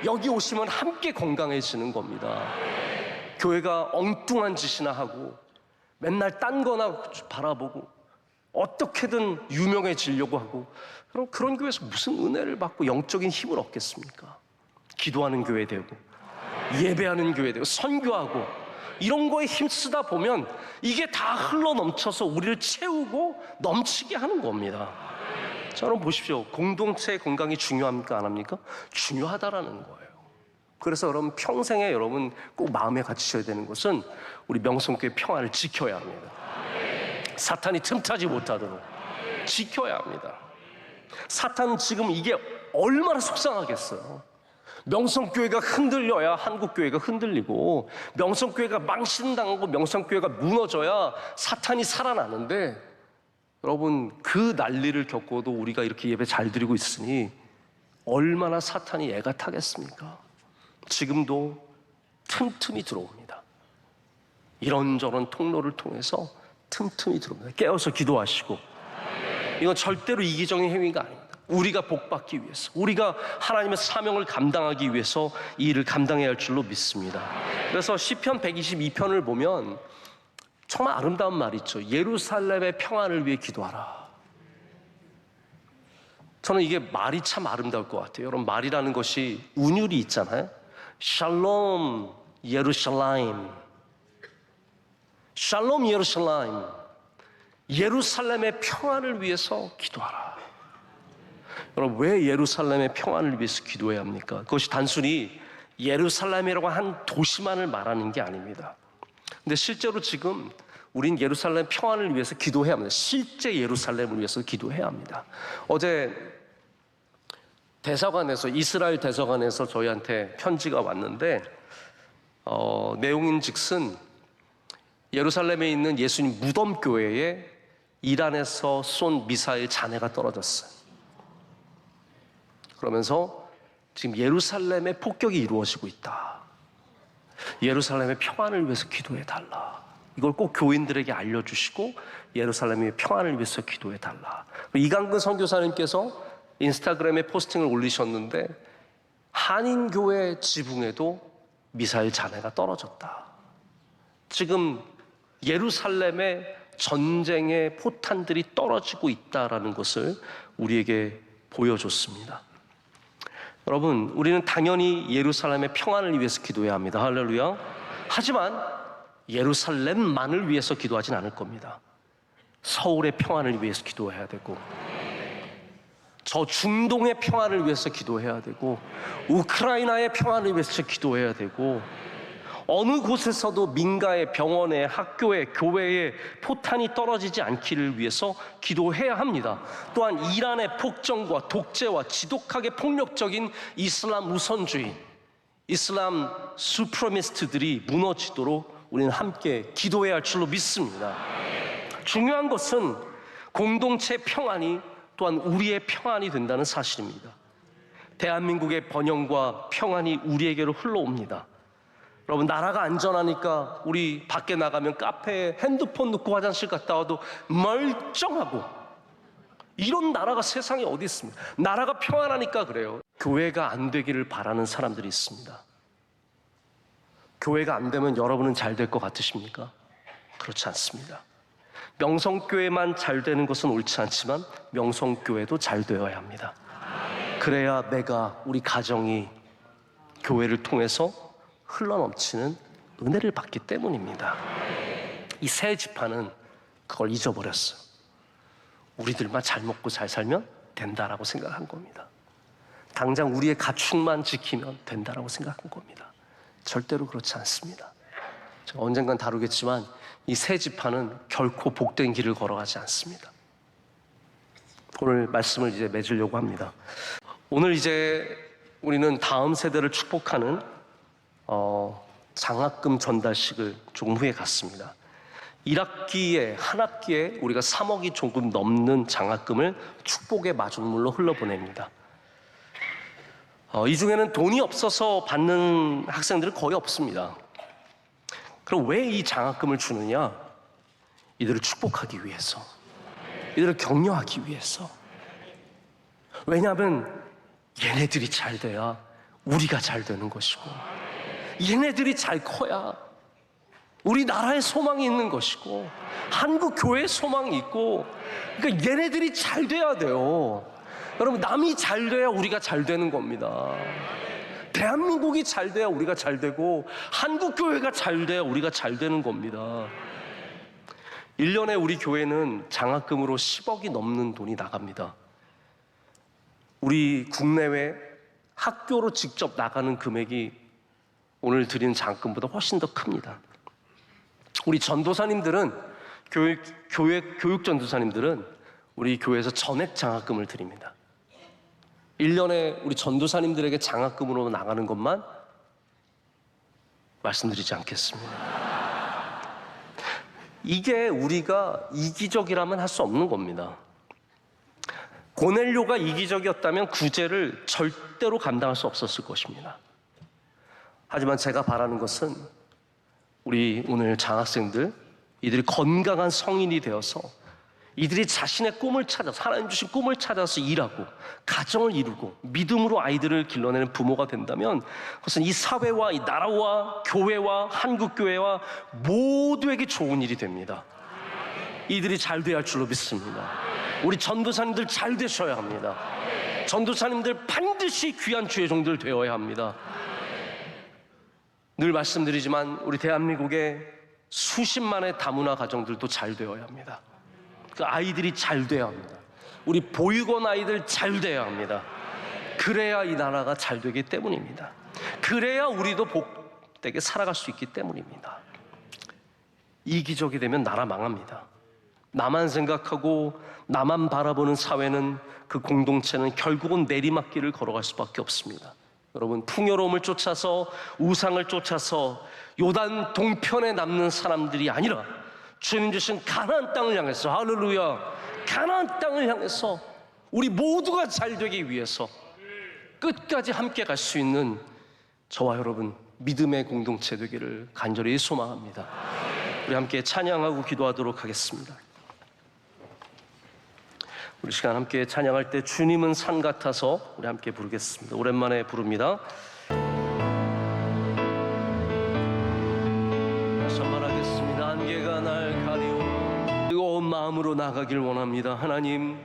여기 오시면 함께 건강해지는 겁니다. 교회가 엉뚱한 짓이나 하고 맨날 딴 거나 바라보고 어떻게든 유명해지려고 하고 그럼 그런 교회에서 무슨 은혜를 받고 영적인 힘을 얻겠습니까? 기도하는 교회 되고 예배하는 교회 되고 선교하고 이런 거에 힘쓰다 보면 이게 다 흘러 넘쳐서 우리를 채우고 넘치게 하는 겁니다. 자, 여러분 보십시오. 공동체의 건강이 중요합니까? 안 합니까? 중요하다라는 거예요. 그래서 여러분 평생에 여러분 꼭 마음에 갖추셔야 되는 것은 우리 명성교회 평안을 지켜야 합니다. 사탄이 틈타지 못하도록 지켜야 합니다. 사탄은 지금 이게 얼마나 속상하겠어요. 명성교회가 흔들려야 한국교회가 흔들리고 명성교회가 망신당하고 명성교회가 무너져야 사탄이 살아나는데 여러분 그 난리를 겪고도 우리가 이렇게 예배 잘 드리고 있으니 얼마나 사탄이 애가 타겠습니까? 지금도 틈틈이 들어옵니다. 이런저런 통로를 통해서 틈틈이 들어옵니다. 깨어서 기도하시고 이건 절대로 이기적인 행위가 아닙니다. 우리가 복받기 위해서 우리가 하나님의 사명을 감당하기 위해서 이 일을 감당해야 할 줄로 믿습니다. 그래서 시편 122편을 보면 정말 아름다운 말이 있죠. 예루살렘의 평안을 위해 기도하라. 저는 이게 말이 참 아름다울 것 같아요. 여러분, 말이라는 것이 운율이 있잖아요. 샬롬 예루살렘, 샬롬 예루살렘, 예루살렘의 평안을 위해서 기도하라. 여러분, 왜 예루살렘의 평안을 위해서 기도해야 합니까? 그것이 단순히 예루살렘이라고 한 도시만을 말하는 게 아닙니다. 근데 실제로 지금 우린 예루살렘 평안을 위해서 기도해야 합니다. 실제 예루살렘을 위해서 기도해야 합니다. 어제 대사관에서, 이스라엘 대사관에서 저희한테 편지가 왔는데 내용인즉슨 예루살렘에 있는 예수님 무덤교회에 이란에서 쏜 미사일 잔해가 떨어졌어요. 그러면서 지금 예루살렘에 폭격이 이루어지고 있다. 예루살렘의 평안을 위해서 기도해달라. 이걸 꼭 교인들에게 알려주시고 예루살렘의 평안을 위해서 기도해달라. 이강근 선교사님께서 인스타그램에 포스팅을 올리셨는데 한인교회 지붕에도 미사일 잔해가 떨어졌다. 지금 예루살렘에 전쟁의 포탄들이 떨어지고 있다라는 것을 우리에게 보여줬습니다. 여러분, 우리는 당연히 예루살렘의 평안을 위해서 기도해야 합니다. 할렐루야. 하지만 예루살렘만을 위해서 기도하진 않을 겁니다. 서울의 평안을 위해서 기도해야 되고, 저 중동의 평안을 위해서 기도해야 되고, 우크라이나의 평안을 위해서 기도해야 되고, 어느 곳에서도 민가에, 병원에, 학교에, 교회에 포탄이 떨어지지 않기를 위해서 기도해야 합니다. 또한 이란의 폭정과 독재와 지독하게 폭력적인 이슬람 우선주의, 이슬람 수프리미스트들이 무너지도록 우리는 함께 기도해야 할 줄로 믿습니다. 중요한 것은 공동체 평안이 또한 우리의 평안이 된다는 사실입니다. 대한민국의 번영과 평안이 우리에게로 흘러옵니다. 여러분, 나라가 안전하니까 우리 밖에 나가면 카페에 핸드폰 놓고 화장실 갔다 와도 멀쩡하고, 이런 나라가 세상에 어디 있습니까? 나라가 평안하니까 그래요. 교회가 안 되기를 바라는 사람들이 있습니다. 교회가 안 되면 여러분은 잘 될 것 같으십니까? 그렇지 않습니다. 명성교회만 잘 되는 것은 옳지 않지만 명성교회도 잘 되어야 합니다. 그래야 내가, 우리 가정이 교회를 통해서 흘러넘치는 은혜를 받기 때문입니다. 이 새 지파는 그걸 잊어버렸어요. 우리들만 잘 먹고 잘 살면 된다라고 생각한 겁니다. 당장 우리의 가축만 지키면 된다라고 생각한 겁니다. 절대로 그렇지 않습니다. 제가 언젠간 다루겠지만 이 새 지파는 결코 복된 길을 걸어가지 않습니다. 오늘 말씀을 이제 맺으려고 합니다. 오늘 이제 우리는 다음 세대를 축복하는 장학금 전달식을 조금 후에 갖습니다. 1학기에, 한 학기에 우리가 3억이 조금 넘는 장학금을 축복의 마중물로 흘러보냅니다. 이 중에는 돈이 없어서 받는 학생들은 거의 없습니다. 그럼 왜 이 장학금을 주느냐? 이들을 축복하기 위해서, 이들을 격려하기 위해서. 왜냐하면 얘네들이 잘 돼야 우리가 잘 되는 것이고, 얘네들이 잘 커야 우리나라의 소망이 있는 것이고, 한국 교회의 소망이 있고, 그러니까 얘네들이 잘 돼야 돼요. 여러분, 남이 잘 돼야 우리가 잘 되는 겁니다. 대한민국이 잘 돼야 우리가 잘 되고, 한국 교회가 잘 돼야 우리가 잘 되는 겁니다. 1년에 우리 교회는 장학금으로 10억이 넘는 돈이 나갑니다. 우리 국내외 학교로 직접 나가는 금액이 오늘 드리는 장학금보다 훨씬 더 큽니다. 우리 전도사님들은, 교육 전도사님들은 우리 교회에서 전액 장학금을 드립니다. 1년에 우리 전도사님들에게 장학금으로 나가는 것만 말씀드리지 않겠습니다. 이게 우리가 이기적이라면 할 수 없는 겁니다. 고넬료가 이기적이었다면 구제를 절대로 감당할 수 없었을 것입니다. 하지만 제가 바라는 것은 우리 오늘 장학생들, 이들이 건강한 성인이 되어서 이들이 자신의 꿈을 찾아서, 하나님 주신 꿈을 찾아서 일하고 가정을 이루고 믿음으로 아이들을 길러내는 부모가 된다면, 그것은 이 사회와 이 나라와 교회와 한국교회와 모두에게 좋은 일이 됩니다. 이들이 잘 돼야 할 줄로 믿습니다. 우리 전도사님들 잘 되셔야 합니다. 전도사님들 반드시 귀한 주의 종들 되어야 합니다. 늘 말씀드리지만 우리 대한민국의 수십만의 다문화 가정들도 잘 되어야 합니다. 그 아이들이 잘 돼야 합니다. 우리 보육원 아이들 잘 돼야 합니다. 그래야 이 나라가 잘 되기 때문입니다. 그래야 우리도 복되게 살아갈 수 있기 때문입니다. 이기적이 되면 나라 망합니다. 나만 생각하고 나만 바라보는 사회는, 그 공동체는 결국은 내리막길을 걸어갈 수밖에 없습니다. 여러분, 풍요로움을 쫓아서, 우상을 쫓아서 요단 동편에 남는 사람들이 아니라 주님 주신 가나안 땅을 향해서, 할렐루야, 가나안 땅을 향해서 우리 모두가 잘 되기 위해서 끝까지 함께 갈 수 있는 저와 여러분 믿음의 공동체 되기를 간절히 소망합니다. 우리 함께 찬양하고 기도하도록 하겠습니다. 우리 시간 함께 찬양할 때 주님은 산 같아서 우리 함께 부르겠습니다. 오랜만에 부릅니다. 다시 한번 하겠습니다. 안개가 날 가리워 뜨거운 마음으로 나가길 원합니다. 하나님,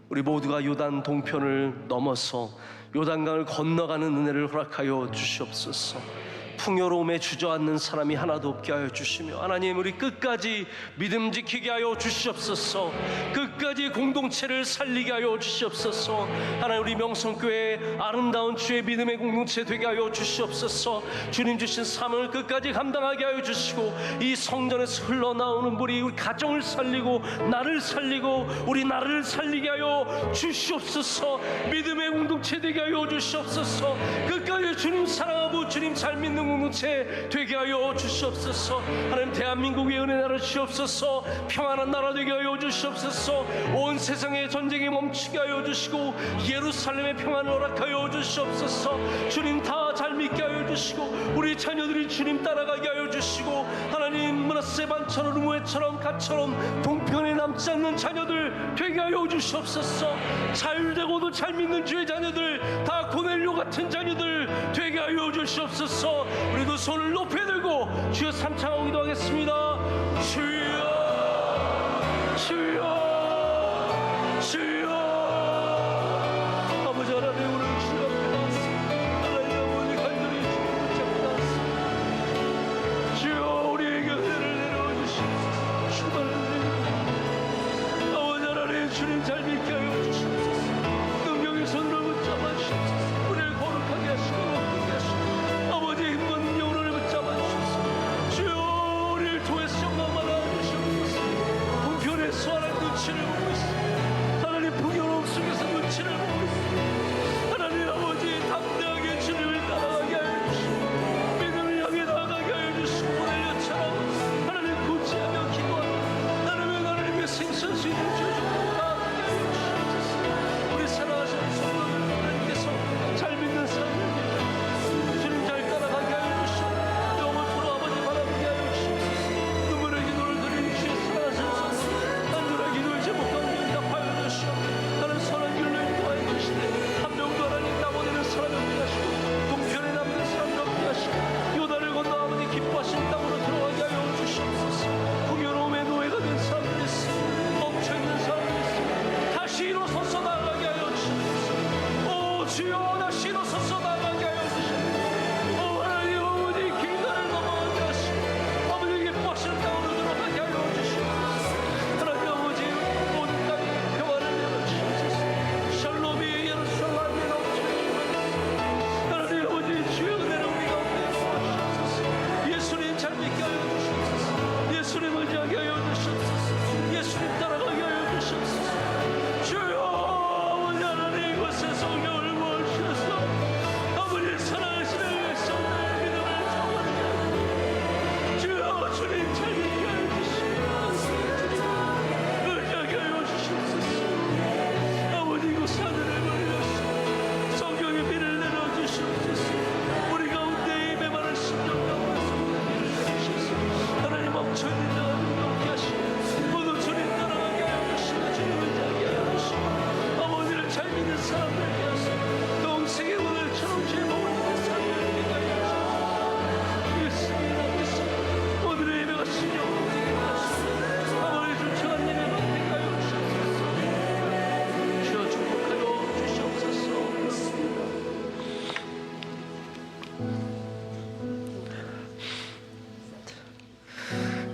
우리 모두가 요단 동편을 넘어서 요단강을 건너가는 은혜를 허락하여 주시옵소서. 풍요로움에 주저앉는 사람이 하나도 없게 하여 주시며, 하나님, 우리 끝까지 믿음 지키게 하여 주시옵소서. 끝까지 공동체를 살리게 하여 주시옵소서. 하나님, 우리 명성교회 아름다운 주의 믿음의 공동체 되게 하여 주시옵소서. 주님 주신 사명을 끝까지 감당하게 하여 주시고, 이 성전에서 흘러나오는 물이 우리 가정을 살리고 나를 살리고 우리 나라를 살리게 하여 주시옵소서. 믿음의 공동체 되게 하여 주시옵소서. 끝까지 주님 사랑하고 주님 잘 믿는 공동체 되게 하여 주시옵소서. 하나님, 대한민국의 은혜 나라 주시옵소서. 평안한 나라 되게 하여 주시옵소서. 온 세상의 전쟁이 멈추게 하여 주시고 예루살렘의 평안을 허락하여 주시옵소서. 주님 다 잘 믿게 하여 주시고 우리 자녀들이 주님 따라가게 하여 주시고, 하나님, 므낫세 반처럼 르무에처럼 갓처럼 동편에 남지 않는 자녀들 되게 하여 주시옵소서. 잘 되고도 잘 믿는 주의 자녀들, 다 고넬료 같은 자녀들 되게 하여 주시옵소서. 우리도 손을 높이 들고 주여 삼창하고 기도하겠습니다. 주여, 주여, 주여. 아버지 하나님, 오늘 주님 앞에 나왔습니다. 하나님 아버지 간절히 주님 붙잡고 나왔습니다. 주여, 우리에게 은혜를 내려와 주시옵소서. 주만을 내려와 아버지 하나님, 주님 잘 믿게 하여 주시옵소서. 능력의 손으로 붙잡아 주시옵소서. 우리를 거룩하게 하시고 높게 하시고 아버지의 힘과 능력으로 붙잡아 주시옵소서. 주여, 우리를 통해서 영광 받아 주시옵소서. 공편에서 하나님도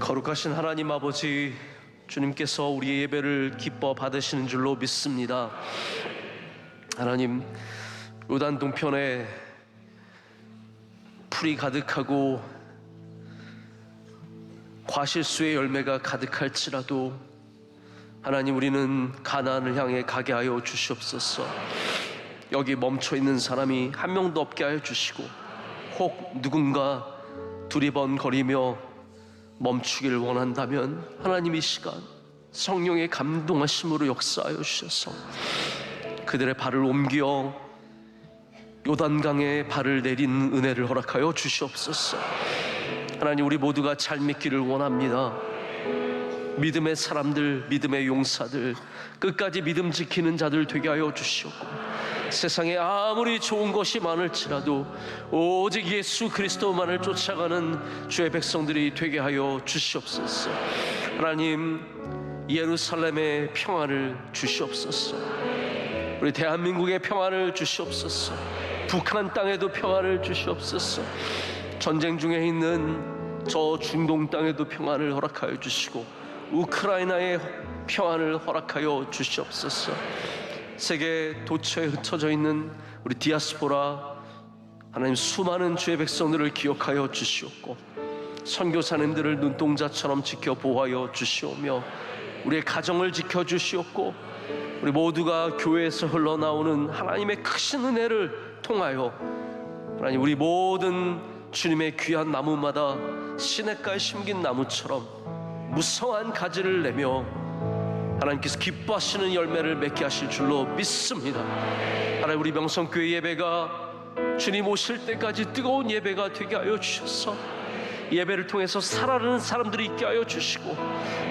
거룩하신 하나님 아버지, 주님께서 우리의 예배를 기뻐 받으시는 줄로 믿습니다. 하나님, 요단 동편에 풀이 가득하고 과실수의 열매가 가득할지라도 하나님, 우리는 가나안을 향해 가게 하여 주시옵소서. 여기 멈춰 있는 사람이 한 명도 없게 하여 주시고, 혹 누군가 두리번거리며 멈추기를 원한다면 하나님, 이 시간 성령의 감동하심으로 역사하여 주셔서 그들의 발을 옮겨 요단강에 발을 내리는 은혜를 허락하여 주시옵소서. 하나님, 우리 모두가 잘 믿기를 원합니다. 믿음의 사람들, 믿음의 용사들, 끝까지 믿음 지키는 자들 되게 하여 주시옵고, 세상에 아무리 좋은 것이 많을지라도 오직 예수 그리스도만을 쫓아가는 주의 백성들이 되게 하여 주시옵소서. 하나님, 예루살렘의 평안을 주시옵소서. 우리 대한민국의 평안을 주시옵소서. 북한 땅에도 평안을 주시옵소서. 전쟁 중에 있는 저 중동 땅에도 평안을 허락하여 주시고, 우크라이나의 평안을 허락하여 주시옵소서. 세계 도처에 흩어져 있는 우리 디아스포라, 하나님, 수많은 주의 백성들을 기억하여 주시옵고, 선교사님들을 눈동자처럼 지켜 보호하여 주시오며, 우리의 가정을 지켜 주시옵고, 우리 모두가 교회에서 흘러나오는 하나님의 크신 은혜를 통하여 하나님, 우리 모든 주님의 귀한 나무마다 시냇가에 심긴 나무처럼 무성한 가지를 내며 하나님께서 기뻐하시는 열매를 맺게 하실 줄로 믿습니다. 하나님, 우리 명성교회 예배가 주님 오실 때까지 뜨거운 예배가 되게 하여 주셔서 예배를 통해서 살아나는 사람들이 있게 하여 주시고,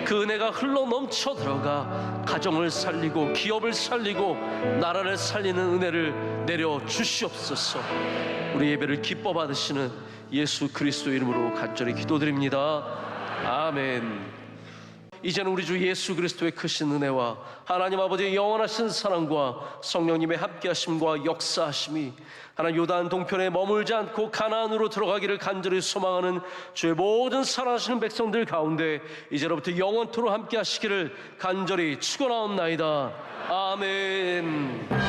그 은혜가 흘러 넘쳐 들어가 가정을 살리고 기업을 살리고 나라를 살리는 은혜를 내려 주시옵소서. 우리 예배를 기뻐 받으시는 예수 그리스도의 이름으로 간절히 기도드립니다. 아멘. 이제는 우리 주 예수 그리스도의 크신 은혜와 하나님 아버지의 영원하신 사랑과 성령님의 함께하심과 역사하심이 하나님, 요단 동편에 머물지 않고 가나안으로 들어가기를 간절히 소망하는 주의 모든 사랑하시는 백성들 가운데 이제로부터 영원토록 함께하시기를 간절히 축원하옵나이다. 아멘.